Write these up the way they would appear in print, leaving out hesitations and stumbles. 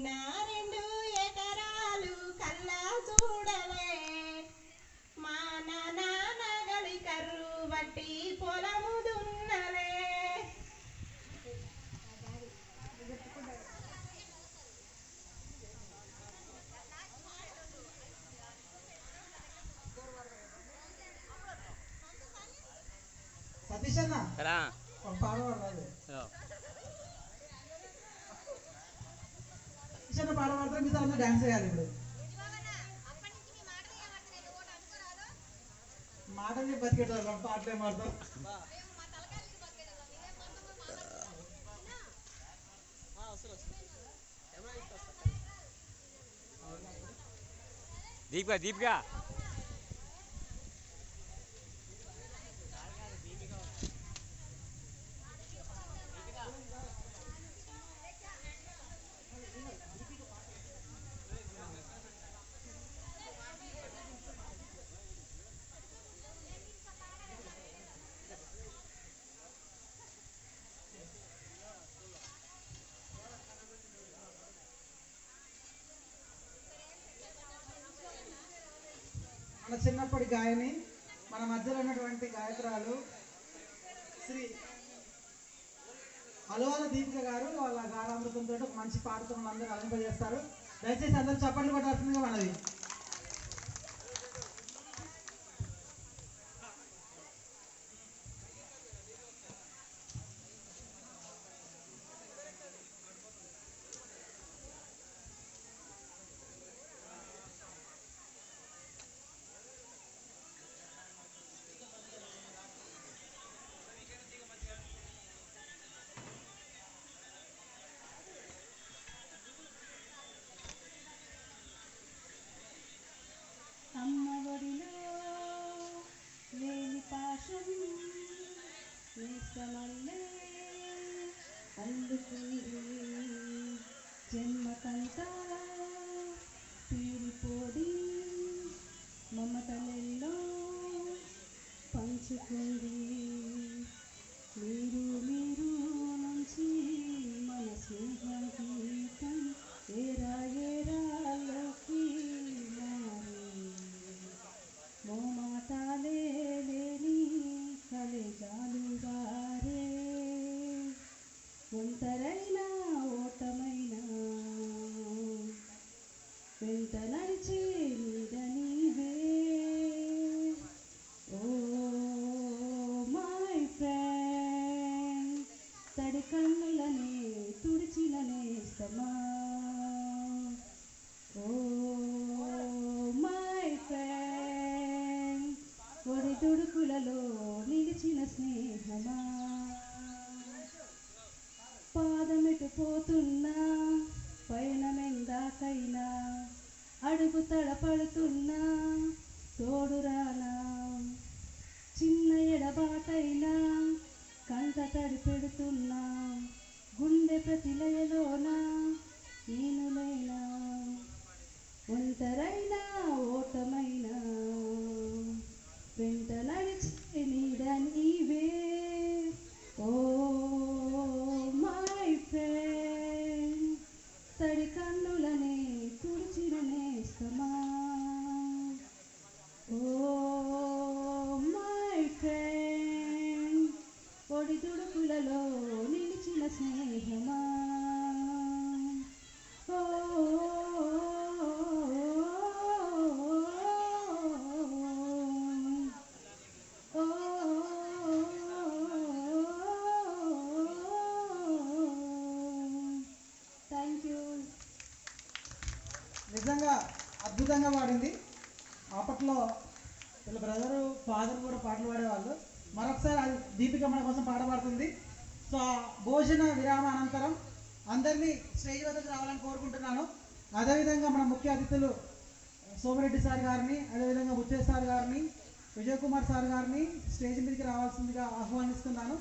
నా 2 ఎకరాలు కల్లా చూడలే మా నాన్న గలి కర్రు బట్టి పొలము దున్నలే. సతీష్ అన్న పాడవాడు సతీష్ అన్న పాడవాడితే మీతో అందరూ డాన్స్ చేయాలి. ఇప్పుడు మాటని బతికేటారు పాటలే మాడతాం. దీపికా దీపికా మన చిన్నప్పటి గాయని మన మధ్యలో ఉన్నటువంటి గాయకురాలు శ్రీ అలవాల దీపిక గారు వాళ్ళ గానామృతంతో ఒక మంచి పాటతో అందరూ అలంపజేస్తారు. దయచేసి అందరూ చప్పట్లు కొట్టాల్సిందిగా మనది. నేస్తమల్లే అందుకుంది జన్మకంతా తీరిపోది మమతలెల్లో పంచుకుంది. మీరు మీరు నుంచి మన స్నేహ గీతం ఏరా ఏరాలోకి మారి మోమాటాలే లేని కలెజాలుగారే ఒంటరైన ఓటమైన వెంట నడిచే నీడ నీవే. ఓ మై ఫ్రెండ్ తడి కన్నులనే తుడిచిన నేస్తమా. ఓ మై ఫ్రెండ్ ఒడి తుడుకులలో నిలిచిన స్నేహమా. పాదమెటు పోతున్నా పయనమెందాకైనా అడుగు తడపడుతున్నా తోడురానా. చిన్న ఎడబాటైనా కంట తడి పెడుతున్నా గుండె ప్రతిలయలోన నేను లేనా. ఒంటరైనా ఓటమైనా వెంట నడిచే నీడ నీవే. ఓ మై ఫ్రెండ్ తడి కన్నులనే తుడిచిన నేస్తమా. ఓ మై ఫ్రెండ్ ఒడి తుడుకులలో నిలిచిన స్నేహమా. ఓ నిజంగా అద్భుతంగా పాడింది. అప్పట్లో వీళ్ళ బ్రదరు ఫాదర్ కూడా పాటలు పాడేవాళ్ళు. మరొకసారి అది దీపిక మన కోసం పాట పాడుతుంది. సో భోజన విరామ అనంతరం అందరినీ స్టేజ్ వద్దకు రావాలని కోరుకుంటున్నాను. అదేవిధంగా మన ముఖ్య అతిథులు సోమిరెడ్డి సార్ గారిని, అదేవిధంగా ముత్తేజ్ సార్ గారిని, విజయ్ కుమార్ సార్ గారిని స్టేజ్ మీదకి రావాల్సిందిగా ఆహ్వానిస్తున్నాను.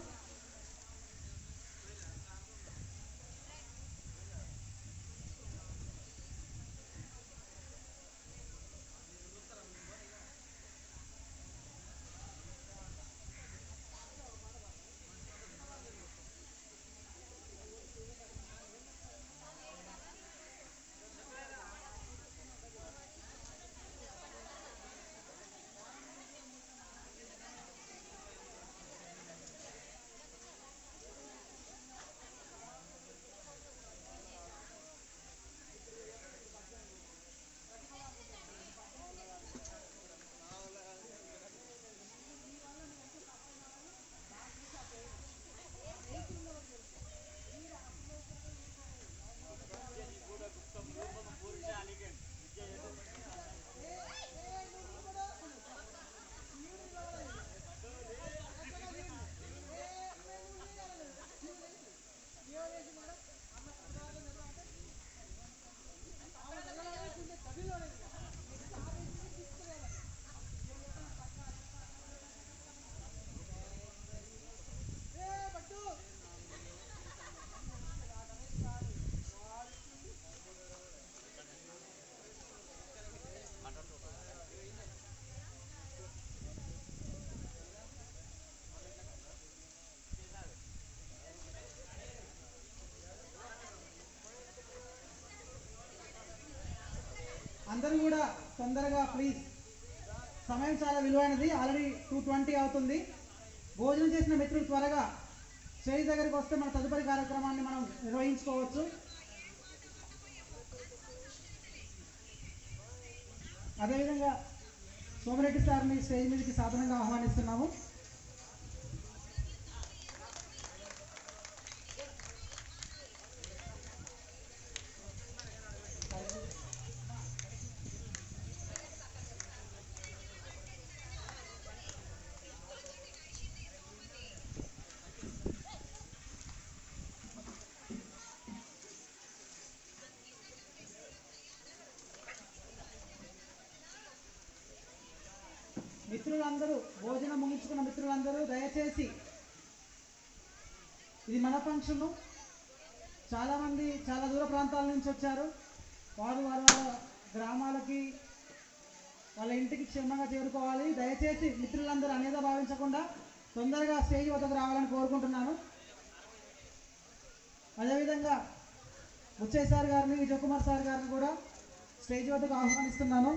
అందరూ కూడా తొందరగా ప్లీజ్, సమయం చాలా విలువైనది. ఆల్రెడీ 2:20 అవుతుంది. భోజనం చేసిన మిత్రులు త్వరగా స్టేజ్ దగ్గరికి వస్తే మన తదుపరి కార్యక్రమాన్ని మనం నిర్వహించుకోవచ్చు. అదేవిధంగా సోమిరెడ్డి సార్ని స్టేజ్ మీదకి సాధారణంగా ఆహ్వానిస్తున్నాము. మిత్రులందరూ, భోజనం ముగించుకున్న మిత్రులందరూ దయచేసి, ఇది మన ఫంక్షను. చాలామంది చాలా దూర ప్రాంతాల నుంచి వచ్చారు. వారు వాళ్ళ గ్రామాలకి, వాళ్ళ ఇంటికి క్షేమంగా చేరుకోవాలి. దయచేసి మిత్రులందరూ అనేది భావించకుండా తొందరగా స్టేజ్ వద్దకు రావాలని కోరుకుంటున్నాను. అదేవిధంగా ముచ్చయ్య సార్ గారిని, విజయకుమార్ సార్ గారిని కూడా స్టేజ్ వద్దకు ఆహ్వానిస్తున్నాను.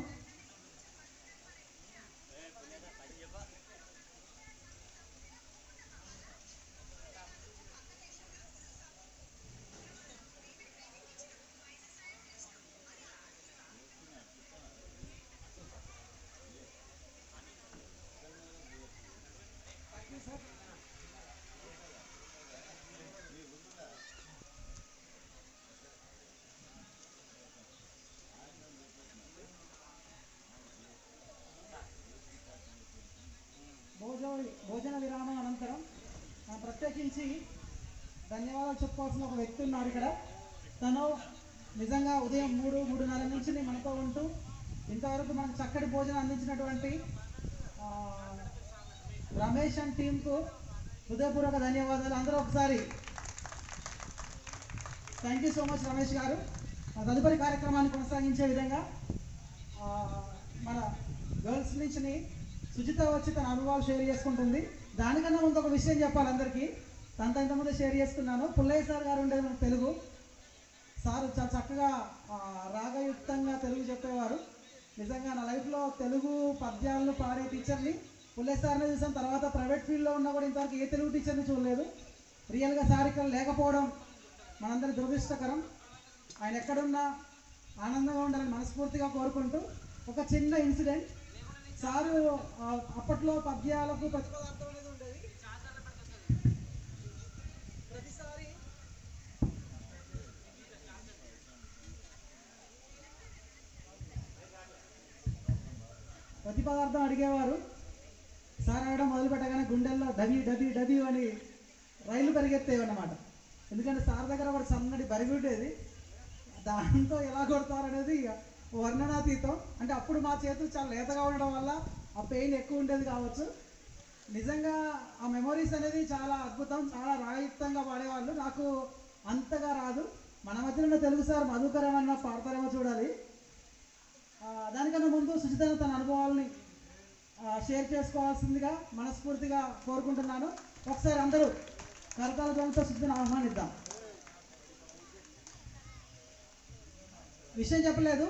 భోజన విరామం అనంతరం ప్రత్యేకించి ధన్యవాదాలు చెప్పుకోవాల్సిన ఒక వ్యక్తి ఉన్నారు ఇక్కడ. తను నిజంగా ఉదయం 3-3:30 నుంచి మనతో ఉంటూ ఇంతవరకు మనకు చక్కటి భోజనం అందించినటువంటి రమేష్ అండ్ టీంకు హృదయపూర్వక ధన్యవాదాలు. అందరూ ఒకసారి thank you so much Ramesh గారు. తదుపరి కార్యక్రమాన్ని కొనసాగించే విధంగా మన గర్ల్స్ నుంచి సుజిత వచ్చి తన అనుభవాలు షేర్ చేసుకుంటుంది. దానికన్నా ముందు ఒక విషయం చెప్పాలి అందరికీ. తనతో ఇంతకుముందే షేర్ చేసుకున్నాను. పుల్లయ్య సార్ గారు ఉండేది మన తెలుగు సార్, చాలా చక్కగా రాగయుక్తంగా తెలుగు చెప్పేవారు. నిజంగా నా లైఫ్లో తెలుగు పద్యాలను పాడే టీచర్ని పుల్లయ్య సార్ని చూసాను. తర్వాత ప్రైవేట్ ఫీల్డ్లో ఉన్నా కూడా ఇంతవరకు ఏ తెలుగు టీచర్ని చూడలేదు. రియల్గా సార్ ఇక్కడ లేకపోవడం మనందరి దురదృష్టకరం. ఆయన ఎక్కడున్నా ఆనందంగా ఉండాలని మనస్ఫూర్తిగా కోరుకుంటూ ఒక చిన్న ఇన్సిడెంట్. సారు అప్పట్లో పద్యాలకు ప్రతిపదార్థం అనేది ఉండేది. ప్రతిసారి ప్రతిపదార్థం అడిగేవారు. సార్ అడగడం మొదలు పెట్టగానే గుండెల్లో డబీ డబీ డబీ అని రైలు పరిగెత్తేవి అన్నమాట. ఎందుకంటే సార్ దగ్గర ఒకటి సన్నటి బరిగి ఉండేది. దాంతో ఎలా కొడతారు అనేది వర్ణనాతీతం. అంటే అప్పుడు మా చేతులు చాలా లేతగా ఉండడం వల్ల ఆ పెయిన్ ఎక్కువ ఉండేది కావచ్చు. నిజంగా ఆ మెమొరీస్ అనేది చాలా అద్భుతం. చాలా రాగయుక్తంగా పాడేవాళ్ళు. నాకు అంతగా రాదు. మన మధ్యలో ఉన్న తెలుగు సార్ మధుకరమన్నా పాడతారేమో చూడాలి. దానికన్నా ముందు సుజిత తన అనుభవాలని షేర్ చేసుకోవాల్సిందిగా మనస్ఫూర్తిగా కోరుకుంటున్నాను. ఒకసారి అందరూ కరతాల ధ్వనితో సుజితను ఆహ్వానిద్దాం. విషయం చెప్పలేదు.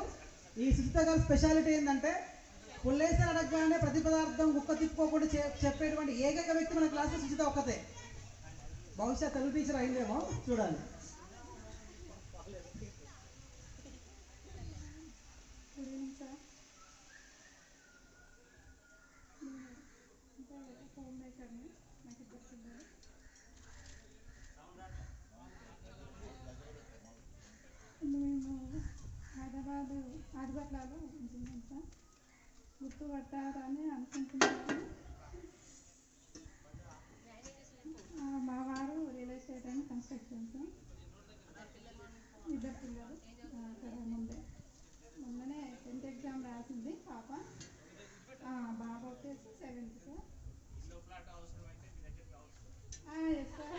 ఈ సుజిత గారి స్పెషాలిటీ ఏంటంటే పుల్లేసి అడగగానే ప్రతి పదార్థం గుక్క తిప్పుకోకుండా చెప్పేటువంటి ఏకైక వ్యక్తి మన క్లాస్లో సుజిత ఒక్కతే. బహుశా తెలుగు టీచర్ అయిందేమో చూడాలి. మేము హైదరాబాద్ ఆదిపట్లాలో ఉంటున్నాం సార్. గుర్తుపట్టారని అనుకుంటున్నాను. మా వారు రియల్ ఎస్టేట్ అండ్ కన్స్ట్రక్షన్స్. ఇద్దరు పిల్లలు అక్కడ మొన్ననే 10th ఎగ్జామ్ రాసింది పాప. బాబు వచ్చేసి 7th సార్. Yes sir.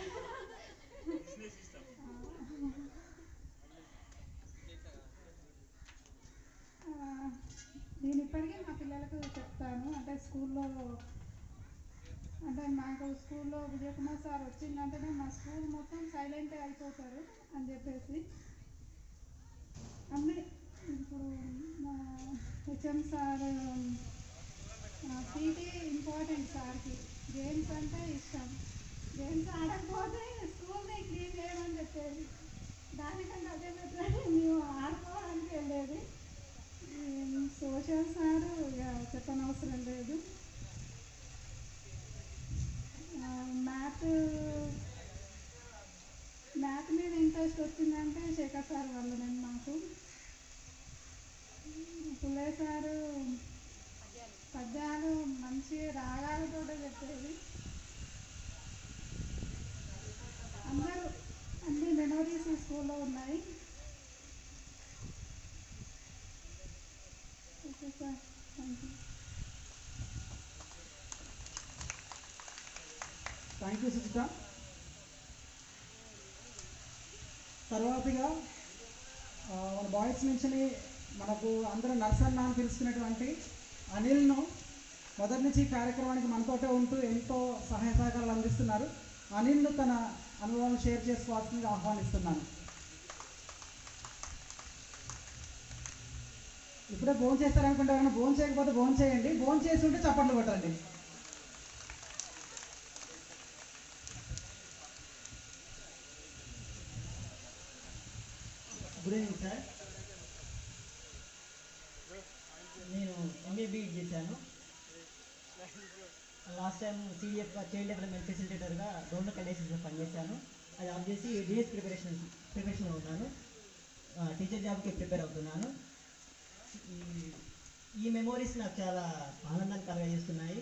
నేను ఇప్పటికీ మా పిల్లలకు చెప్తాను. అంటే స్కూల్లో, అంటే మాకు స్కూల్లో విజయకుమార్ సార్ వచ్చిందంటేనే మా స్కూల్ మొత్తం సైలెంట్ అయిపోతారు అని చెప్పేసి. అన్నీ ఇప్పుడు హెచ్ఎం సార్ పీటీ ఇంపార్టెంట్ సార్కి. గేమ్స్ అంటే ఇష్టం. గేమ్స్ ఆడకపోతే స్కూల్ని క్లీన్ చేయమని చెప్పేది. దానికంటే అదే బెటర్ మేము ఆడుకోవడానికి వెళ్ళేది. సోషల్ సారు ఇక చెప్పనవసరం లేదు. మ్యాథ్ మ్యాథ్ మీద ఇంట్రెస్ట్ వచ్చిందంటే శేఖర్ సార్ వల్లనే మాకు. పుల్లయ్య సారు పద్యాలు మంచి రాగాలతో చెప్పేది. అందరూ అన్ని మెమరీస్ స్కూల్లో ఉన్నాయి. Okay sir, thank you. Thank you Sujitha. తర్వాతగా మన బాయ్స్ నుంచి మనకు అందరూ నర్సన్న అని పిలుస్తున్నటువంటి అనిల్ను మొదటి నుంచి ఈ కార్యక్రమానికి మనతోటే ఉంటూ ఎంతో సహాయ సహకారాలు అందిస్తున్నారు. అనిల్ను తన అనుభవాలను షేర్ చేసుకోవాల్సిందిగా ఆహ్వానిస్తున్నాను. ఇప్పుడే భోజనం చేస్తారనుకుంటే ఎవరైనా భోజనం చేయకపోతే భోజనం చేయండి, భోజనం చేసి ఉంటే చప్పట్లు కొట్టండి. Good evening sir. నేను ఎంఏ బీఈడి చేశాను. Last time CDF child development ఫెసిలిటేటర్గా గవర్నమెంట్ కలేజెస్లో పనిచేశాను. అది ఆఫ్ చేసి డిఎస్ ప్రిపరేషన్లో ఉన్నాను. టీచర్ జాబ్కి ప్రిపేర్ అవుతున్నాను. ఈ మెమోరీస్ నాకు చాలా ఆనందాన్ని కలగజేస్తున్నాయి.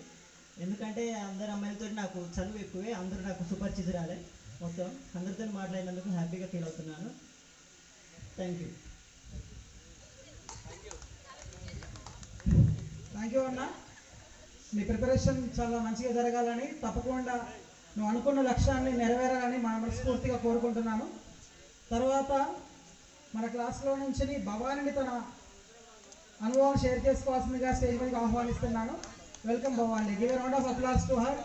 ఎందుకంటే అందరు అమ్మాయిలతో నాకు చదువు ఎక్కువే, అందరూ నాకు సుపరిచితురాలే. మొత్తం అందరితో మాట్లాడినందుకు హ్యాపీగా ఫీల్ అవుతున్నాను. Thank you. థ్యాంక్ యూ అన్న. మీ ప్రిపరేషన్ చాలా మంచిగా జరగాలని, తప్పకుండా నువ్వు అనుకున్న లక్ష్యాన్ని నెరవేరాలని మనస్ఫూర్తిగా కోరుకుంటున్నాను. తర్వాత మన క్లాస్లో నుంచి భవానిని తన అనుభవం షేర్ చేసుకోవాల్సిందిగా స్టేజ్ మీదకి ఆహ్వానిస్తున్నాను. Welcome Bhavani. Give a round of applause to her.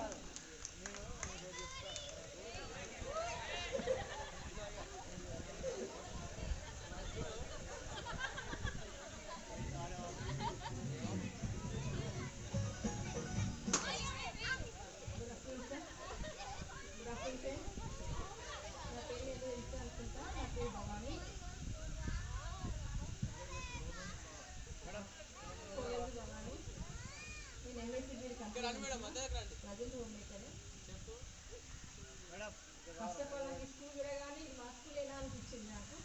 First of all నాకు స్కూల్ చూడగానే మా స్కూల్ ఎలా అనిపించింది నాకు.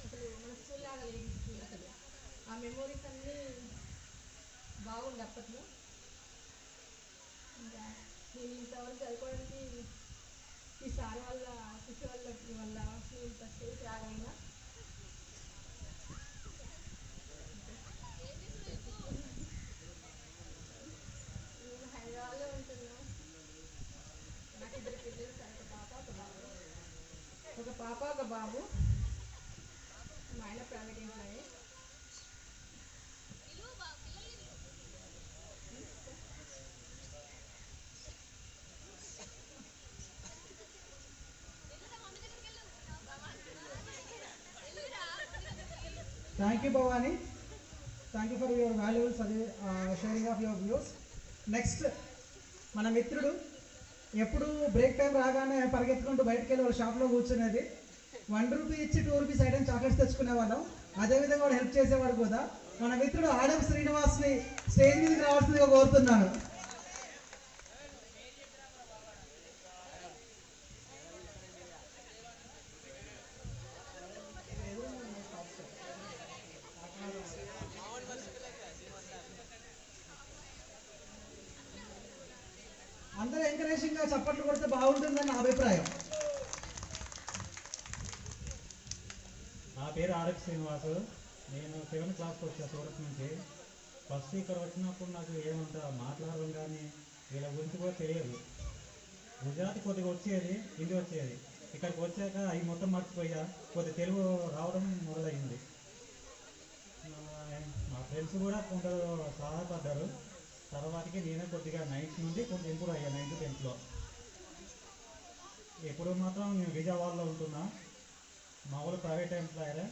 అసలు మన స్కూల్ లాగా లేదు స్కూల్. అసలు ఆ మెమోరీస్ అన్నీ బాగుంది అప్పట్లో. ఇంకా నేను ఇంతవరకు చదువుకోవడానికి ఈ సార్ వల్ల కృషి వల్ల నేను ఇంత స్టేజ్ రాగైనా. నేను హైదరాబాద్లో ఉంటున్నాను. నాకు ఇద్దరు పిల్లలు సార్, ఒక పాప ఒక బాబు. మా ఆయన private employee. Thank you Bhavani. Thank you for your valuable sharing of your views. Next మన మిత్రుడు ఎప్పుడు బ్రేక్ టైం రాగానే పరిగెత్తుకుంటూ బయటకు వెళ్ళి వాళ్ళ షాప్లో కూర్చునేది. 1 రూపీ ఇచ్చి 2 రూపీస్ ఐటమ్ చాక్లెట్స్ తెచ్చుకునే వాళ్ళం. అదేవిధంగా వాడు హెల్ప్ చేసేవాడు కూడా. మన మిత్రుడు ఆడం శ్రీనివాస్ని స్టేజ్ మీదకి రావాల్సిందిగా కోరుతున్నాను. అందరూ ఎంకరేజింగ్గా చప్పట్లు కొడితే బాగుంటుందని నా అభిప్రాయం. నా పేరు ఆర్ఎఫ్ శ్రీనివాసు. నేను 7th క్లాస్కి వచ్చా సూరత్ నుంచి. ఫస్ట్ ఇక్కడ వచ్చినప్పుడు నాకు ఏమంత మాట్లాడడం కానీ వీళ్ళ గురించి కూడా తెలియదు. గుజరాత్ కొద్దిగా వచ్చేది, హిందీ వచ్చేది. ఇక్కడికి వచ్చాక అవి మొత్తం మర్చిపోయా, కొద్ది తెలుగు రావడం మొదలైంది. మా ఫ్రెండ్స్ కూడా కొందరు సహాయపడ్డారు. తర్వాతకి నేనే కొద్దిగా 9th నుండి కొంచెం ఇంప్రూవ్ అయ్యా. 9th 10thలో ఇప్పుడు మాత్రం నేను విజయవాడలో ఉంటున్నా. మా ఊళ్ళో ప్రైవేట్ ఎంప్లాయరే.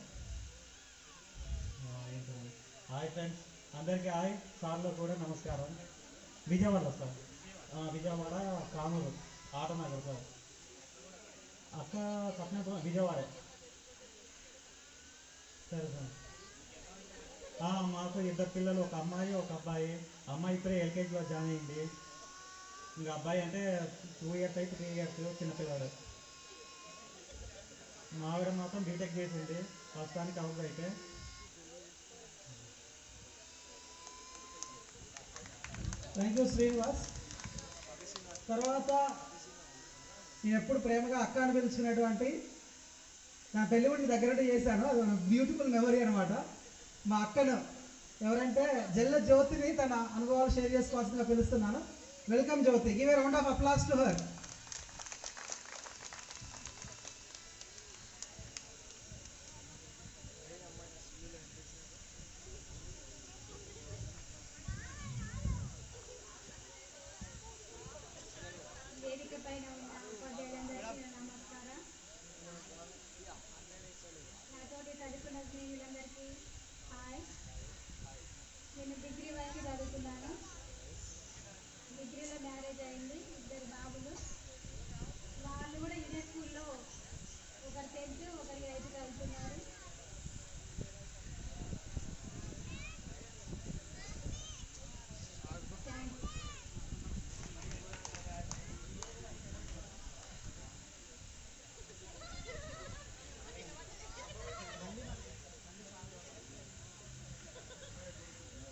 హాయ్ ఫ్రెండ్స్, అందరికీ హాయ్, సార్లో కూడా నమస్కారం. Vijayawada sir, Vijayawada Kanuru Autonagar sir. అక్క సప్న విజయవాడే. సరే సార్. మాకు ఇద్దరు పిల్లలు, ఒక అమ్మాయి ఒక అబ్బాయి. అమ్మాయి ఇప్పుడే ఎల్కేజీలో జాయిన్ అయింది. ఇంకా అబ్బాయి అంటే 2 ఇయర్స్ అయితే 3 ఇయర్స్ చిన్నపిల్లాడు. మా ఆవిడ మాత్రం బీటెక్ చేసింది, ప్రస్తుతానికి హౌస్ అయితే. Thank you Srinivas. తర్వాత నేను ఎప్పుడు ప్రేమగా అక్క అని పిలుచుకునేటువంటి నా పెళ్ళి కూడా దగ్గర చేశాను, అది బ్యూటిఫుల్ మెమరీ అనమాట. మా అక్కను ఎవరంటే జల్ల జ్యోతిని తన అనుభవాలు షేర్ చేసుకోవాల్సిందిగా పిలుస్తున్నాను. Welcome Jyoti, give a round of applause to her. వేదిక పైన ఉన్న ఉపాధ్యాయులందరికీ నమస్కారం. నాతోటి చదువుకున్న స్నేహితులందరికీ హాయ్. నేను డిగ్రీ వరకు చదువుకున్నాను. డిగ్రీలో మ్యారేజ్ అయింది, 2 బాబులు. వాళ్ళు కూడా ఇదే స్కూల్లో, ఒకరు 10th ఒకరు 8th చదువుతున్నారు.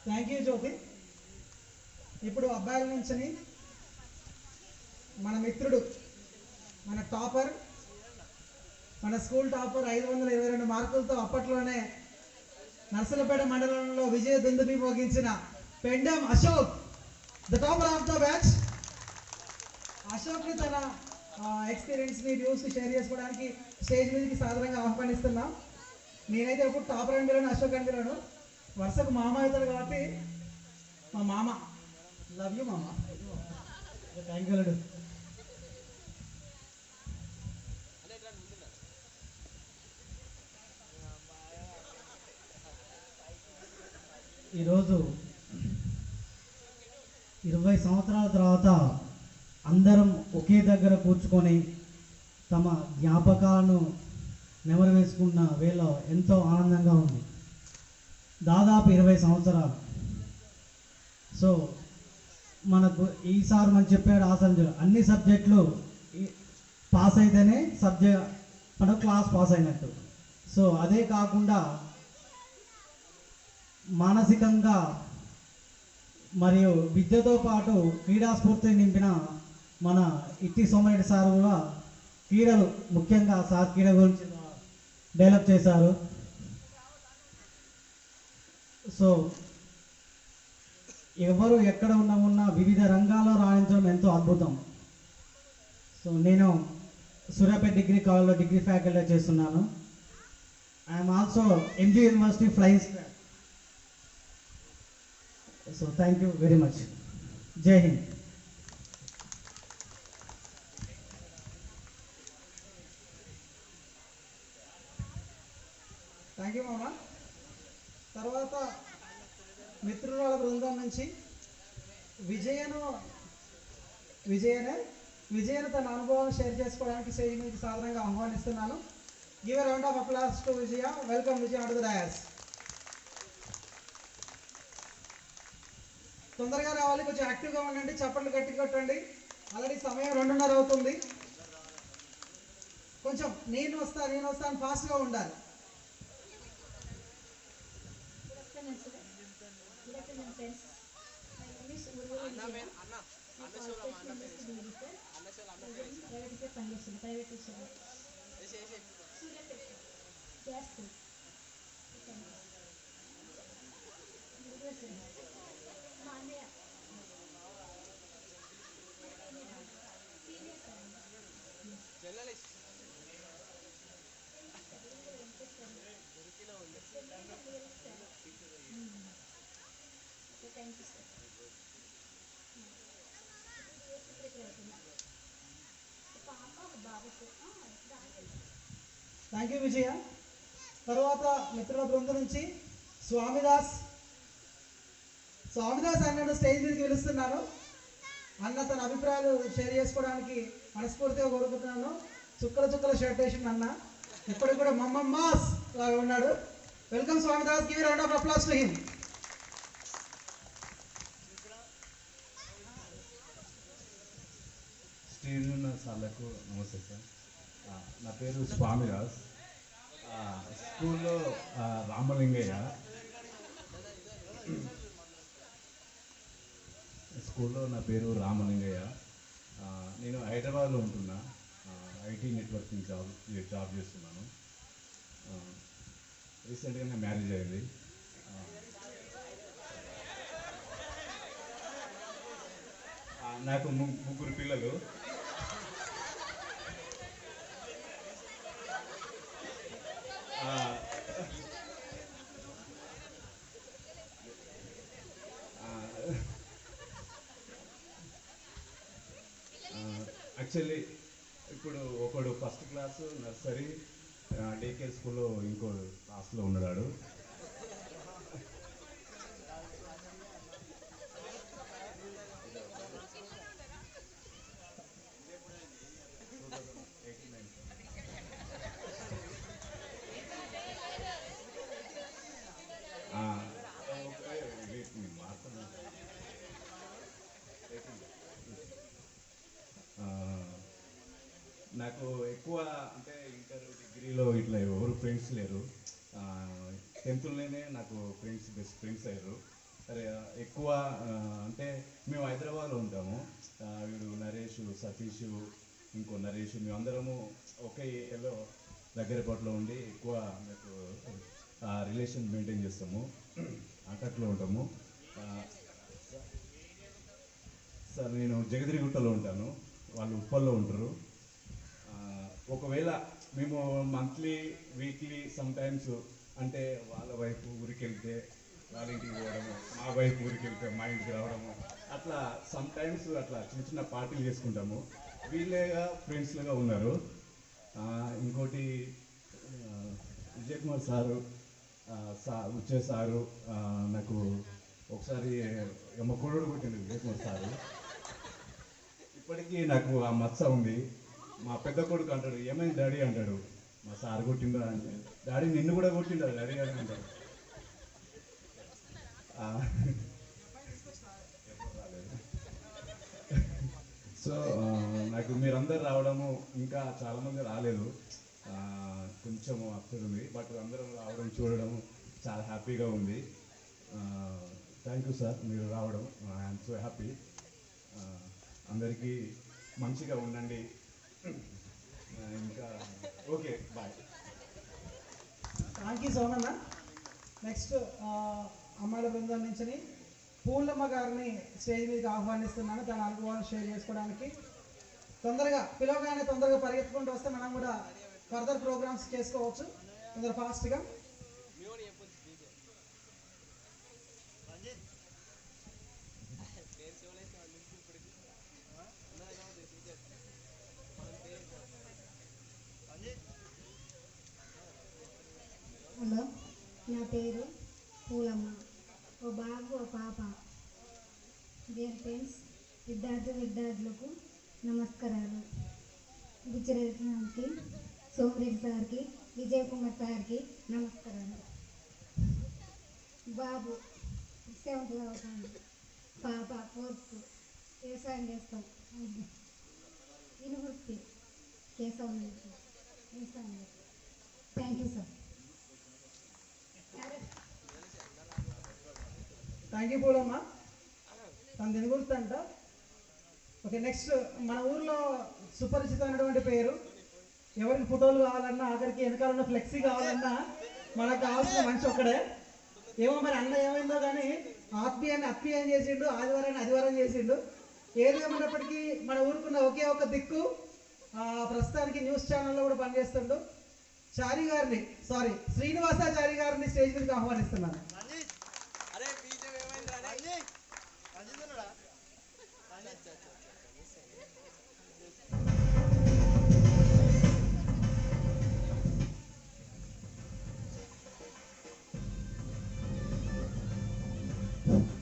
థ్యాంక్ యూ జ్యోతి. ఇప్పుడు అబ్బాయిల నుంచి మన మిత్రుడు, మన టాపర్, మన స్కూల్ టాపర్ 522 మార్కులతో అప్పట్లోనే నర్సలపేట మండలంలో విజయ దుందుబి మోగించిన Pendam Ashok, the topper of the batch. అశోక్ని తన ఎక్స్పీరియన్స్ని వ్యూస్ని షేర్ చేసుకోవడానికి స్టేజ్ మీదకి సాధారణంగా ఆహ్వానిస్తున్నాం. నేనైతే ఎప్పుడు టాపర్ అని పిలను, అశోక్ అని పిలను. వరుసకు మామ అవుతాడు కాబట్టి మా మామ. లవ్ యూ మామ. Thank you. ఈరోజు 20 సంవత్సరాల తర్వాత అందరం ఒకే దగ్గర కూర్చుకొని తమ జ్ఞాపకాలను నెమరు వేసుకున్న వేళ ఎంతో ఆనందంగా ఉంది. దాదాపు 20 సంవత్సరాలు. సో మనకు ఈసారి మనం చెప్పాడు అన్ని సబ్జెక్టులు పాస్ అయితేనే మన క్లాస్ పాస్ అయినట్టు. సో అదే కాకుండా మానసికంగా మరియు విద్యతో పాటు క్రీడా స్ఫూర్తిని నింపిన మన ఇట్టి సోమరెడ్డి సార్ కూడా క్రీడలు, ముఖ్యంగా సార్ క్రీడ గురించి డెవలప్ చేశారు. సో ఎవరు ఎక్కడ ఉన్నా వివిధ రంగాల్లో రాణించడం ఎంతో అద్భుతం. సో నేను సూర్యాపేట డిగ్రీ కాలేజ్లో డిగ్రీ ఫ్యాకల్టీ చేస్తున్నాను. I'm also MG university flying squad. So thank you very much. జై హింద్. థ్యాంక్ యూ మామ. తర్వాత మిత్రురాల బృందం నుంచి విజయను తన అనుభవాన్ని షేర్ చేసుకోవడానికి స్టేజ్ మీద సాధారణంగా ఆహ్వానిస్తున్నాను. Give a round of applause to Vijaya. Welcome Vijaya on to the dais. తొందరగా రావాలి, కొంచెం యాక్టివ్గా ఉండండి, చప్పట్లు గట్టి కొట్టండి. ఆల్రెడీ సమయం 2:30 అవుతుంది. కొంచెం నేను వస్తాను ఫాస్ట్గా ఉండాలి. Friends, my name is Urvashi Vijaya. My qualification is degree sir. Private teacher పనిచేస్తుంది, ప్రైవేట్ టీచర్. సూర్యాపేట చేస్తుంది. మా అన్నయ్య senior sir. Thank you sir. పాప బాబుకు థ్యాంక్ యూ విజయ. తర్వాత మిత్రుల బృందం నుంచి స్వామిదాస్, స్వామిదాస్ అన్నను స్టేజ్ మీదకి పిలుస్తున్నాను. అన్న తన అభిప్రాయాలు షేర్ చేసుకోవడానికి మనస్ఫూర్తిగా కోరుకుంటున్నాను. చుక్కల చుక్కల షర్ట్ వేసిండు అన్న, ఇప్పటికి కూడా మాస్ లాగా ఉన్నాడు. Welcome Swamidas, give round of applause to him. Stage ఉన్న సార్లకు నమస్తే సార్. నా పేరు స్వామిదాస్. స్కూల్లో రామలింగయ్య, స్కూల్లో నా పేరు రామలింగయ్య. నేను హైదరాబాద్లో ఉంటున్నా. ఐటీ నెట్వర్కింగ్ జాబ్ చేస్తున్నాను. రీసెంట్గానే మ్యారేజ్ అయింది. నాకు ముగ్గురు పిల్లలు. యాక్చువల్లీ ఇప్పుడు ఒకడు first class nursery day care స్కూల్లో ఇంకో క్లాస్లో ఉన్నాడు. నాకు ఎక్కువ అంటే ఇంటర్ డిగ్రీలో ఇట్లా ఎవరు ఫ్రెండ్స్ లేరు. 10th నాకు బెస్ట్ ఫ్రెండ్స్ అయ్యారు. సరే ఎక్కువ అంటే మేము హైదరాబాద్లో ఉంటాము. వీడు నరేష్, సతీష్, ఇంకో నరేష్, మేమందరము ఒకే ఏరియాలో దగ్గరపాటులో ఉండి ఎక్కువ నాకు రిలేషన్ మెయింటైన్ చేస్తాము, కాంటాక్ట్లో ఉంటాము. సార్ నేను జగదిరిగుట్టలో ఉంటాను, వాళ్ళు ఉప్పల్లో ఉంటారు. ఒకవేళ మేము మంత్లీ వీక్లీ సమ్టైమ్స్ అంటే వాళ్ళ వైపు ఊరికి వెళ్తే వాళ్ళ ఇంటికి పోవడము, మా వైపు ఊరికి వెళ్తే మా ఇంటికి రావడము, అట్లా సమ్టైమ్స్ అట్లా చిన్న చిన్న పార్టీలు చేసుకుంటాము. వీళ్ళేగా ఫ్రెండ్స్లుగా ఉన్నారు. ఇంకోటి విజయ్ కుమార్ సారు, వచ్చే సారు నాకు ఒకసారి ఎమ్మకోడు కొట్టింది విజయ్ కుమార్ సారు. ఇప్పటికీ నాకు ఆ మచ్చ ఉంది. మా పెద్ద కొడుకు అంటాడు, ఏమైంది డాడీ అంటాడు. మా సార్ కొట్టిందా అంటే, డాడీ నిన్ను కూడా కొట్టిండా డాడీ అని అంటాడు. సో నాకు మీరందరూ రావడము, ఇంకా చాలామంది రాలేదు, కొంచెం అప్సెట్ ఉంది. బట్ అందరం రావడం చూడడం చాలా హ్యాపీగా ఉంది. థ్యాంక్ యూ సార్, మీరు రావడం ఐఎమ్ సో హ్యాపీ. అందరికీ మంచిగా ఉండండి. ఇంకా okay, bye. Thank you Somanna. Next అమ్మాయిల బృందం నుంచి పూలమ్మ గారిని స్టేజ్ మీదకి ఆహ్వానిస్తున్నాను, తన అనుభవాలు షేర్ చేసుకోవడానికి. తొందరగా పిలవగానే తొందరగా పరిగెత్తుకుంటూ వస్తే మనం కూడా ఫర్దర్ ప్రోగ్రామ్స్ చేసుకోవచ్చు తొందర ఫాస్ట్గా. హలో, నా పేరు పూలమ్మ. ఓ బాబు ఓ పాప. డియర్ ఫ్రెండ్స్, విద్యార్థులకు నమస్కారాలు. బుచ్చిరెడ్డి సోమిరెడ్డి సార్కి, విజయ్ కుమార్ సార్కి నమస్కారాలు. బాబు 7th చదువుతాను, పాప 4th. వ్యవసాయం చేస్తాం, యూనివర్సిటీ కేశవం వ్యవసాయం చేస్తాం. Thank you sir. Thank you Pulamma. తను దీని గుర్తంట. ఓకే, నెక్స్ట్ మన ఊర్లో సుపరిచితమైనటువంటి పేరు. ఎవరికి ఫోటోలు కావాలన్నా, ఆఖరికి వెనకాలన్న ఫ్లెక్సీ కావాలన్నా మనకు కావాల్సిన మనిషి ఒక్కడే. ఏమో మరి అన్న ఏమైందో కానీ అత్మీయం చేసిండు, ఆదివారం చేసిండు. ఏదేమైనప్పటికీ మన ఊరుకున్న ఒకే ఒక దిక్కు ప్రస్తుతానికి న్యూస్ ఛానల్లో కూడా పనిచేస్తుండు. శ్రీనివాసాచారి గారిని స్టేజ్ మీదకి ఆహ్వానిస్తున్నాను.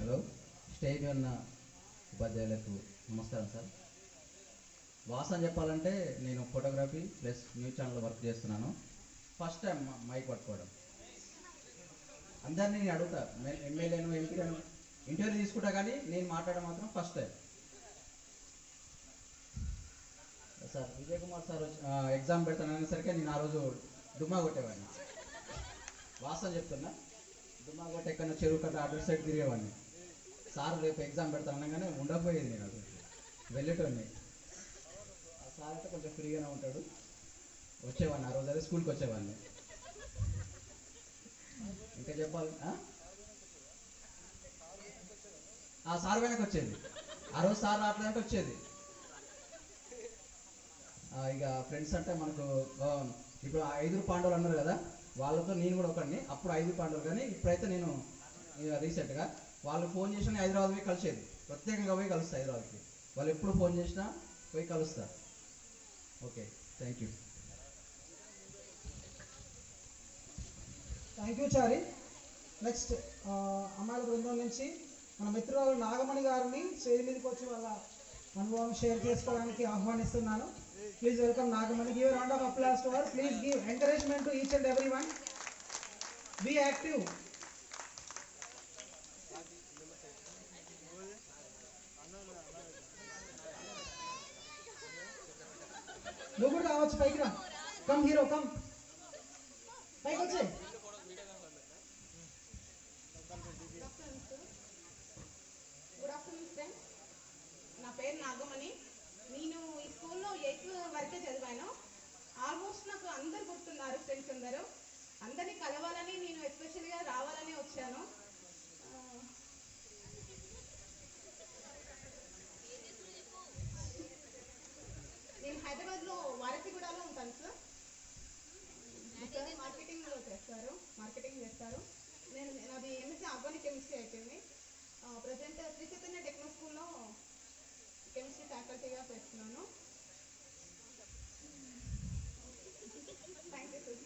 హలో, స్టేజ్ మీద ఉన్న ఉపాధ్యాయులకు నమస్కారం సార్. వాస్తవం చెప్పాలంటే నేను photography plus news channel work చేస్తున్నాను. ఫస్ట్ టైం మైక్ పట్టుకోవడం. అందరినీ నేను అడుగుతా, ఎమ్మెల్యేను ఎంపీలను ఇంటర్వ్యూ తీసుకుంటా, కానీ నేను మాట్లాడడం మాత్రం first time. Sir Vijay Kumar sir exam పెడతాననేసరికి నేను ఆ రోజు డుమ్మా కొట్టేవాడిని. వాస్తవం చెప్తున్నా, డుమ్మా కొట్టి ఎక్కడ చెరువు కట్ట అటు సైడ్ తిరిగేవాడిని. సార్ రేపు ఎగ్జామ్ పెడతాను అనగానే ఉండకపోయేది, నేను అసలు వెళ్ళేటోడిని. ఆ సార్ అయితే కొంచెం ఫ్రీగానే ఉంటాడు, వచ్చేవాడిని. ఆ రోజు అదే స్కూల్కి వచ్చేవాడిని. ఇంకా చెప్పాలి, ఆ సార్ వెనక్కి వచ్చేది. ఆ రోజు సార్ రావట్లేదంటే వచ్చేది. ఇక ఫ్రెండ్స్ అంటే మనకు ఇప్పుడు 5 పాండవులు అన్నారు కదా, వాళ్ళతో నేను కూడా ఒకడిని. అప్పుడు 5 పాండవులు, కానీ ఇప్పుడైతే నేను రీసెంట్గా వాళ్ళు ఫోన్ చేసినా హైదరాబాద్ పోయి కలిసేది. ప్రత్యేకంగా పోయి కలుస్తా హైదరాబాద్కి. వాళ్ళు ఎప్పుడు ఫోన్ చేసినా పోయి కలుస్తా. Okay, thank you. Thank you Chari. Next అమ్మాయిల బృందం నుంచి మన మిత్రురాలు నాగమణి గారిని స్టేజ్ మీదకి వచ్చి వాళ్ళ అనుభవం షేర్ చేసుకోవడానికి ఆహ్వానిస్తున్నాను. Please welcome Nagamani. Give round of applause to her. Please give encouragement to each and every one. Be active. నువ్వు కూడా రావచ్చు, పైకి రా. కమ్ హీరో, కమ్ పైకి వచ్చే. Good afternoon friends. నా పేరు నాగమణి. నేను ఈ స్కూల్లో 8th వరకే చదివాను. ఆల్మోస్ట్ నాకు అందరు గుర్తున్నారు, ఫ్రెండ్స్ అందరూ. అందరినీ కలవాలని, నేను ఎస్పెషల్గా రావాలని వచ్చాను. నేను హైదరాబాద్లో వారసిగూడలో ఉంటాను సార్. మార్కెటింగ్ చేస్తారు. నాది ఎంఎస్సీ ఆర్గానిక్ కెమిస్ట్రీ అయిపోయింది. ప్రజెంట్ శ్రీ చైతన్య టెక్నో స్కూల్లో కెమిస్ట్రీ ఫ్యాకల్టీగా చేస్తున్నాను. Thank you sir.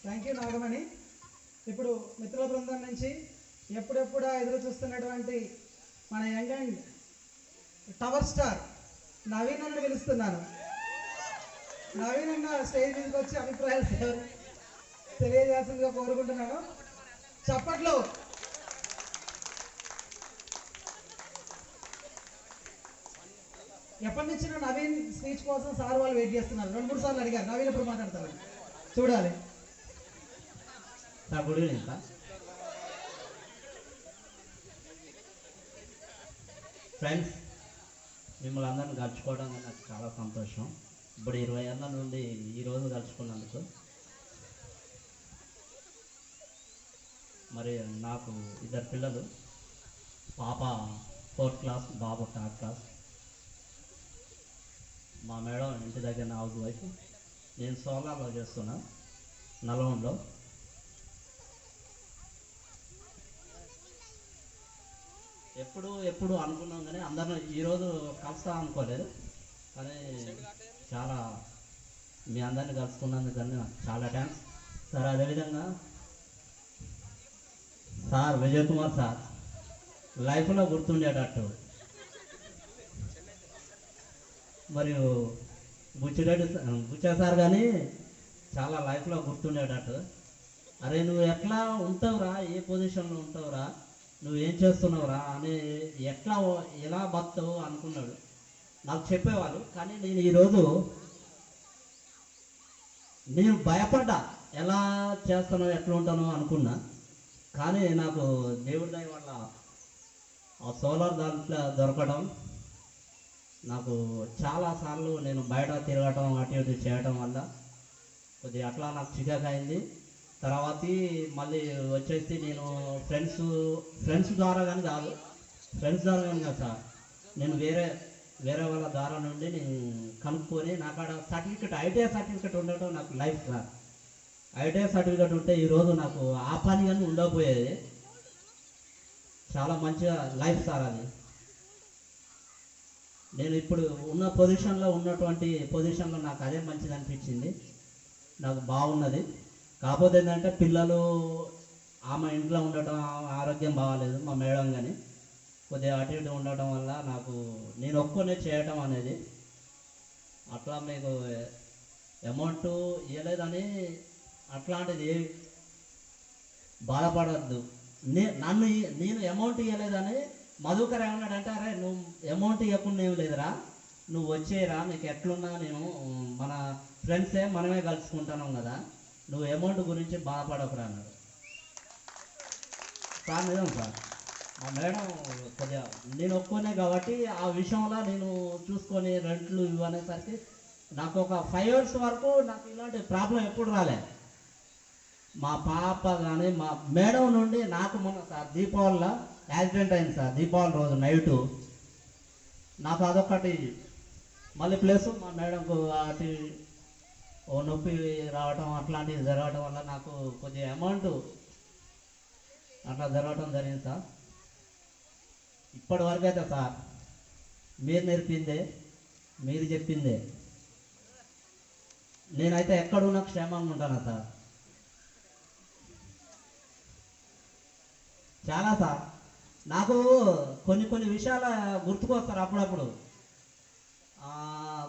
Thank you Nagamani. ఇప్పుడు మిత్రుల బృందం నుంచి ఎప్పుడెప్పుడా ఎదురు చూస్తున్నటువంటి మన young and tower star Naveen అన్న పిలుస్తున్నాను. నవీన్ అన్న స్టేజ్ మీదకి వచ్చి అభిప్రాయాలు తెలియజేయాల్సిందిగా కోరుకుంటున్నాను. చప్పట్లో. ఎప్పటి నుంచి నవీన్ స్పీచ్ కోసం సార్ వాళ్ళు వెయిట్ చేస్తున్నారు. 2-3 సార్లు అడిగారు, నవీన్ ఎప్పుడు మాట్లాడతారు చూడాలి. Good evening sir. ఫ్రెండ్స్, మిమ్మల్ని అందరిని కలుసుకోవడం నాకు చాలా సంతోషం. ఇప్పుడు 20 ఏళ్ళ నుండి ఈరోజు కలుసుకున్నందుకు. మరి నాకు 2 పిల్లలు. పాప 4th క్లాస్, బాబు 3rd క్లాస్. మా మేడం ఇంటి దగ్గర హౌస్ వైఫ్. నేను సోలార్లో చేస్తున్నా, నల్గొండలో. ఎప్పుడు అనుకున్నాం, కానీ అందరిని ఈరోజు కలుస్తా అనుకోలేదు. కానీ చాలా మీ అందరిని కలుసుకున్నందుకని నాకు చాలా థ్యాంక్స్ సార్. అదేవిధంగా సార్ విజయ్ కుమార్ సార్ లైఫ్లో గుర్తుండేటట్టు, మరియు బుచ్చ సార్ కానీ చాలా లైఫ్లో గుర్తుండేటట్టు. అరే నువ్వు ఎట్లా ఉంటావురా, ఏ పొజిషన్లో ఉంటావురా, నువ్వేం చేస్తున్నావురా అని, ఎట్లా ఎలా బతావు అనుకున్నాడు. నాకు చెప్పేవాళ్ళు. కానీ నేను ఈరోజు నేను భయపడ్డా, ఎలా చేస్తానో ఎట్లా ఉంటానో అనుకున్నా. కానీ నాకు దేవుడి దయ వల్ల ఆ సోలార్ దాంట్లో దొరకడం, నాకు చాలాసార్లు నేను బయట తిరగటం అటు ఇటు చేయటం వల్ల కొద్దిగా అట్లా నాకు చికాకు అయింది. తర్వాత మళ్ళీ వచ్చేసి నేను ఫ్రెండ్స్ ద్వారా కానీ కాదు, సార్. నేను వేరే వాళ్ళ ద్వారా నుండి నేను కనుక్కొని నాకు అక్కడ సర్టిఫికెట్, ఐటీఐ సర్టిఫికెట్ ఉండటం నాకు లైఫ్ సార్. ఐటీఐ సర్టిఫికెట్ ఉంటే ఈరోజు నాకు ఆ పని కానీ ఉండకపోయేది. చాలా మంచిగా లైఫ్ సార్ అది. నేను ఇప్పుడు ఉన్నటువంటి పొజిషన్లో నాకు అదే మంచిది అనిపించింది, నాకు బాగున్నది. కాకపోతే ఏంటంటే పిల్లలు ఆమె ఇంట్లో ఉండటం, ఆమె ఆరోగ్యం బాగాలేదు మా మేడం కానీ కొద్దిగా అటు ఇటు ఉండటం వల్ల నాకు నేను ఒక్కనే చేయటం అనేది అట్లా మీకు అమౌంట్ ఇవ్వలేదని అట్లాంటిది బాధపడద్దు. నేను అమౌంట్ ఇవ్వలేదని మధుకర్ ఏమన్నాడంటే, అరే నువ్వు అమౌంట్ ఇవ్వకుండా ఏం లేదురా, నువ్వు వచ్చేయరా, నీకు ఎట్లున్నా నేను మన ఫ్రెండ్సే మనమే కలుసుకుంటున్నాం కదా, నువ్వు అమౌంట్ గురించి బాధపడకురా అన్నాడు. సార్ నిజం సార్, ఆ మేడం కొద్దిగా నేను ఒప్పుకునే కాబట్టి ఆ విషయంలో నేను చూసుకొని రెంట్లు ఇవనేసరికి నాకు ఒక 5 years వరకు నాకు ఇలాంటి ప్రాబ్లం ఎప్పుడు రాలే. మా పాప కానీ మా మేడం నుండి నాకు మొన్న సార్ దీపావళిలో యాక్సిడెంట్ అయింది సార్. దీపావళి రోజు నైటు నాకు అదొకటి మళ్ళీ ప్లస్ మా మేడంకు అటు ఓ నొప్పి రావటం అట్లాంటివి జరగటం వల్ల నాకు కొద్దిగా అమౌంట్ అట్లా జరగటం జరిగింది సార్. ఇప్పటి వరకు అయితే సార్ మీరు నేర్పిందే, మీరు చెప్పిందే, నేనైతే ఎక్కడున్నా క్షేమంగా ఉంటాను సార్. చాలా సార్ నాకు కొన్ని విషయాలు గుర్తుకొస్తారు అప్పుడప్పుడు.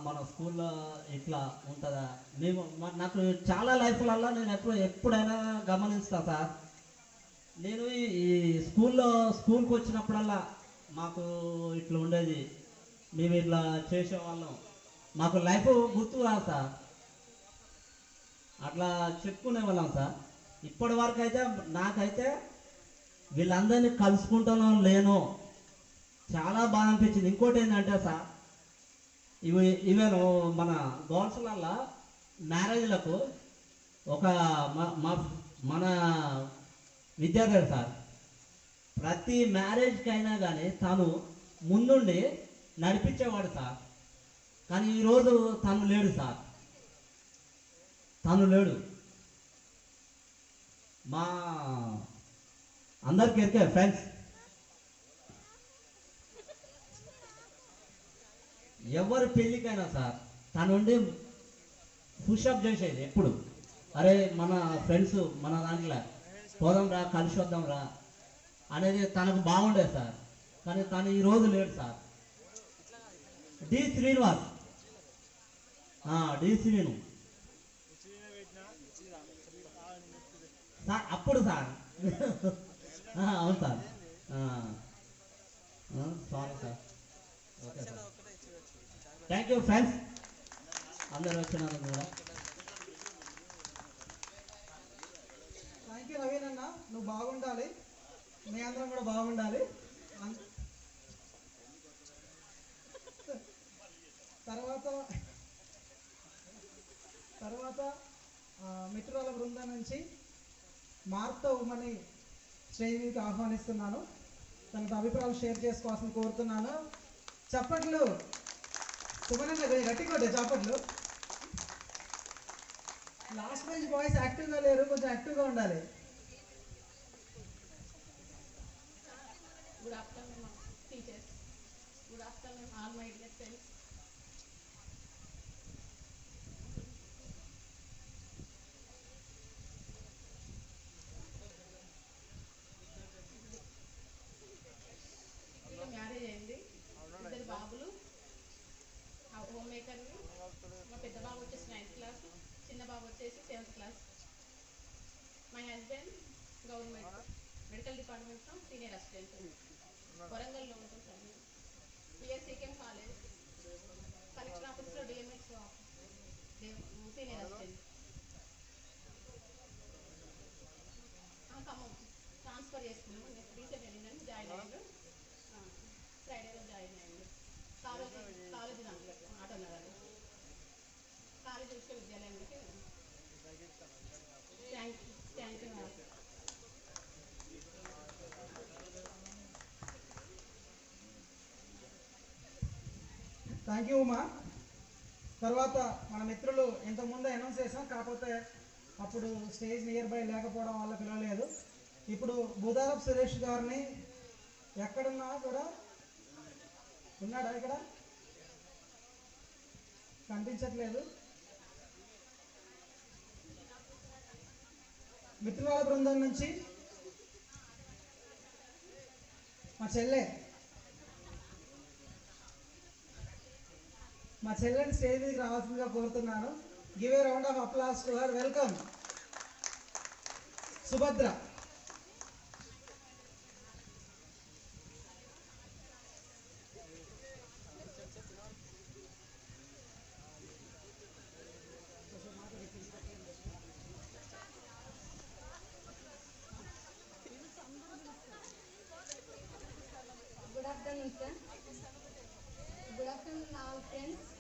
మన స్కూల్లో ఇట్లా ఉంటుందా, నాకు చాలా లైఫ్లలో నేను ఎప్పుడైనా గమనిస్తాను సార్. నేను ఈ స్కూల్కి వచ్చినప్పుడల్లా మాకు ఇట్లా ఉండేది, మేము ఇట్లా చేసేవాళ్ళం, మాకు లైఫ్ గుర్తు కాదు సార్, అట్లా చెప్పుకునే వాళ్ళం సార్. ఇప్పటి వరకు అయితే నాకైతే వీళ్ళందరినీ కలుసుకుంటానో లేనో చాలా బాగా అనిపించింది. ఇంకోటి ఏంటంటే సార్, ఈవెన్ మన గోల్స్లల్లో మ్యారేజ్లకు ఒక మన విద్యార్థి సార్ ప్రతి మ్యారేజ్కి అయినా కానీ తను ముందుండి నడిపించేవాడు సార్. కానీ ఈరోజు తను లేడు సార్, తను లేడు. మా అందరికి ఎరికే ఫ్రెండ్స్, ఎవరి పెళ్ళికైనా సార్ తనుండి పుషప్ చేసేది ఎప్పుడు, అరే మన ఫ్రెండ్స్ మన దాంట్లో పోదాం రా, కలిసి వద్దాం రా అనేది తనకు బాగుండేది సార్. కానీ తను ఈరోజు లేడు sir. D Srinivas, D Srinu sir అప్పుడు సార్ అవును sir, sorry sir. Okay sir, thank you friends, అందరూ వచ్చినందుకు కూడా. థ్యాంక్ యూ నవీన్ అన్న, నువ్వు బాగుండాలి, మీ అందరం కూడా బాగుండాలి. తర్వాత మిత్రుల బృందం నుంచి మార్తా ఉమని స్టేజ్ మీదకి ఆహ్వానిస్తున్నాను. తనతో అభిప్రాయాలు షేర్ చేసుకోవాల్సింది కోరుతున్నాను. చప్పట్లు సుమనన్న గట్టి కొట్టే చప్పట్లు. లాస్ట్ బెంచ్ బాయ్స్ యాక్టివ్గా లేరు, కొంచెం యాక్టివ్గా ఉండాలి. Good afternoon, teachers. Good afternoon, all my dear friends. Marriage అయింది, 2 బాబులు, హోమ్ మేకర్ని. మా పెద్ద బాబు వచ్చేసి 9th క్లాస్, చిన్న బాబు వచ్చేసి 7th class. My husband government medical డిపార్ట్మెంట్లో సీనియర్ అసిస్టెంట్, వరంగల్లో ఉంటుంది సార్. పిఎస్సీకేఎం కాలేజ్ కలెక్టర్ ఆఫీస్లో DMH senior assistant. Khammam transfer చేసుకున్నాము, రీసెంట్ ఏంటంటే జాయిన్ అయ్యాడు, ఫ్రైడేలో జాయిన్ అయ్యాడు. కాలేజీ దాంట్లో ఆటోనగర్ కాలేజీ విశ్వవిద్యాలయానికి. Thank you madam. Thank you Uma. తర్వాత మన మిత్రులు ఇంతకుముందు అనౌన్స్ చేసాం, కాకపోతే అప్పుడు స్టేజ్ నియర్ బై లేకపోవడం వల్ల పిలవలేదు. ఇప్పుడు బుధారప్ సురేష్ గారిని, ఎక్కడున్నా కూడా ఉన్నాడా, ఇక్కడ కనిపించట్లేదు. మిత్రుల బృందం నుంచి మా చెల్లెని స్టేజ్ మీదకి రావాల్సిందిగా కోరుతున్నాను. Give a round of applause to her. Welcome Subhadra. Good afternoon sir. Good afternoon all friends.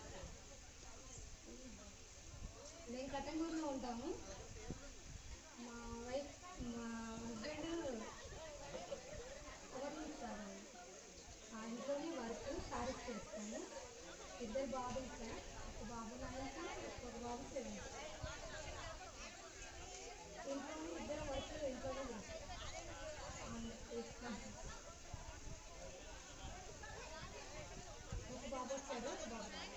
మేము కట్టంగూరులో ఉంటాము. మా హస్బెండ్ గవర్నమెంట్ సార్. ఆ ఇంట్లోనే వర్క్ సారీస్ చేస్తాము. 2 బాబులు సార్. ఒక బాబు 9th, ఒక బాబు 7th. ఇంట్లోనే 2 వర్క్ ఇంట్లోనే చేస్తాం. ఒక బాబు వచ్చాడు, ఒక బాబు రాలేదు.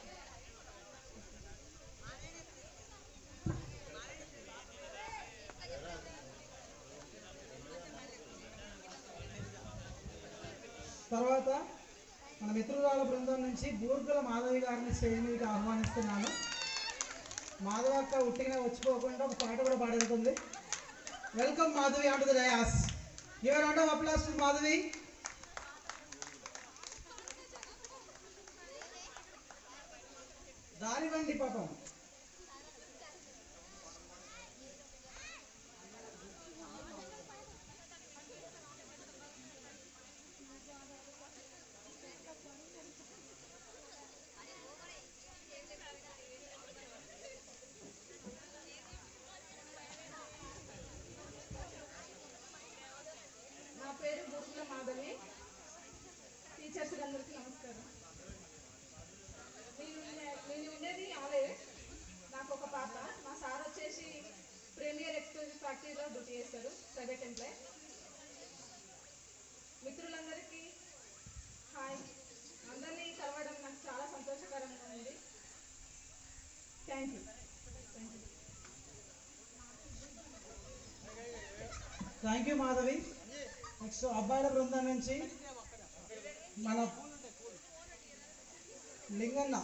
తర్వాత మన మిత్రురాల బృందం నుంచి బూర్గుల మాధవి గారిని స్టేజ్ మీదకి ఆహ్వానిస్తున్నాను. మాధవి అక్క ఉట్టిగా వచ్చిపోకుండా ఒక పాట కూడా పాడేస్తుంది. Welcome Madhavi on to the dais. Give a round of applause to Madhavi. దారివండి పాపం. నా పేరు బూర్గుల మాధవి. టీచర్స్ అందరికీ నమస్కారం. నేను ఉండేది ఆలే. నాకు ఒక పాప. మా సార్ వచ్చేసి ప్రీమియర్ ఎక్స్క్లూజివ్ ఫ్యాక్టరీలో డ్యూటీ చేస్తారు, ప్రైవేట్ ఎంప్లాయ్. మిత్రులందరికీ హాయ్. అందరినీ కలవడం నాకు చాలా సంతోషకరంగా ఉంది. Thank you. Thank you Madhavi. Next అబ్బాయిల బృందం నుంచి మన లింగన్న.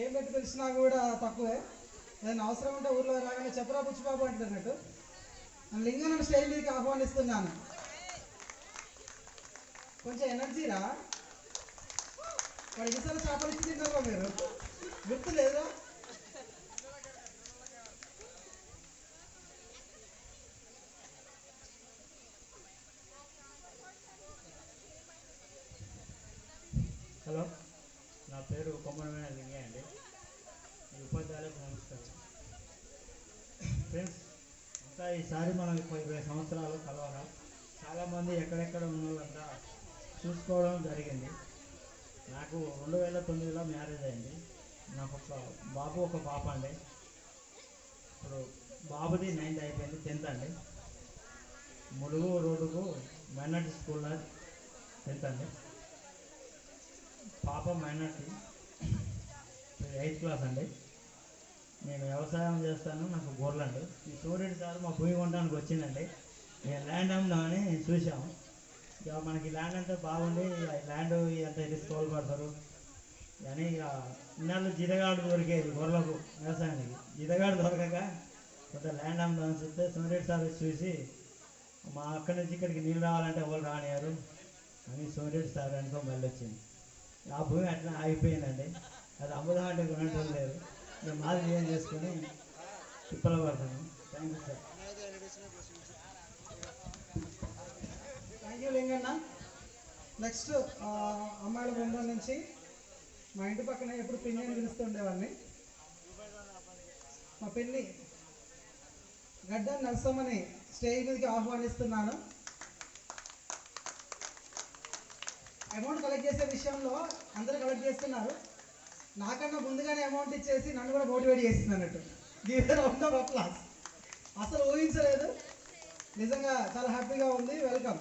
ఏం పెట్టి పిలిచినా కూడా తక్కువే. ఏదైనా అవసరం ఉంటే ఊర్లో రాగానే చెప్పరా బుచ్చిబాబు అంటున్నట్టు మన లింగన్న స్టేజ్ మీదకి ఆహ్వానిస్తున్నాను. కొంచెం ఎనర్జీరా. వాడు ఇతర చేపలు ఇచ్చి తింటారా మీరు? గుర్తు లేదా? హలో, నా పేరు కొమ్మరమైన లింగయ్య అండి. ఈ ఉపాధ్యాయులకు నమస్కారం. ఫ్రెండ్స్ అంతా ఈసారి మనం 20 సంవత్సరాలు కలవగా చాలామంది ఎక్కడెక్కడ ఉన్న వాళ్ళంతా చూసుకోవడం జరిగింది. నాకు 2009లో మ్యారేజ్ అయింది. నాకు ఒక బాబు ఒక పాప అండి. ఇప్పుడు బాబుది 9th అయిపోయింది, 10th అండి. ములుగు రోడ్డుకు మైనార్టీ స్కూల్లో 10th అండి. పాప మైనార్టీ 8th క్లాస్ అండి. నేను వ్యవసాయం చేస్తాను, నాకు గొర్రెలండి. ఈ సూర్యుడు సార్ మా భూమి కొనడానికి వచ్చిందండి. నేను ల్యాండ్ అమ్ముదామని చూసాము. ఇక మనకి ల్యాండ్ అంటే బాగుండి ల్యాండ్ ఎంత తీసుకోవాలి పడతారు కానీ ఇక ఇన్నాళ్ళు జితగాడు దొరికేది గొర్రెలకు వ్యవసాయానికి. జితగాడు దొరకక కొంత ల్యాండ్ అమ్ముదామని చూస్తే సూర్యుడు సార్ చూసి మా అక్కడి నుంచి ఇక్కడికి నీళ్ళు రావాలంటే ఎవరు రానియారు అని సూర్యుడు సార్ అనుకో మళ్ళీ వచ్చింది. ఆ భూమి అట్లా ఆగిపోయిందండి. అది అమ్ముదాం అంటే కొనటం లేదు. నేను మాది ఏం చేసుకుని తిప్పలు పడతాను. Thank you sir. Thank you Linganna. Next అమ్మాయిల బృందం నుంచి మా ఇంటి పక్కన ఎప్పుడు పిన్ని అని పిలుస్తుండేవాడిని. మా పిన్ని గడ్డ నరసమ్మని స్టేజ్ మీదకి ఆహ్వానిస్తున్నాను. అమౌంట్ కలెక్ట్ చేసే విషయంలో అందరూ కలెక్ట్ చేస్తున్నారు. నాకన్నా ముందుగానే అమౌంట్ ఇచ్చేసి నన్ను కూడా మోటివేట్ చేస్తుంది అన్నట్టు. Give a round of applause. అసలు ఊహించలేదు. నిజంగా చాలా హ్యాపీగా ఉంది. వెల్కమ్.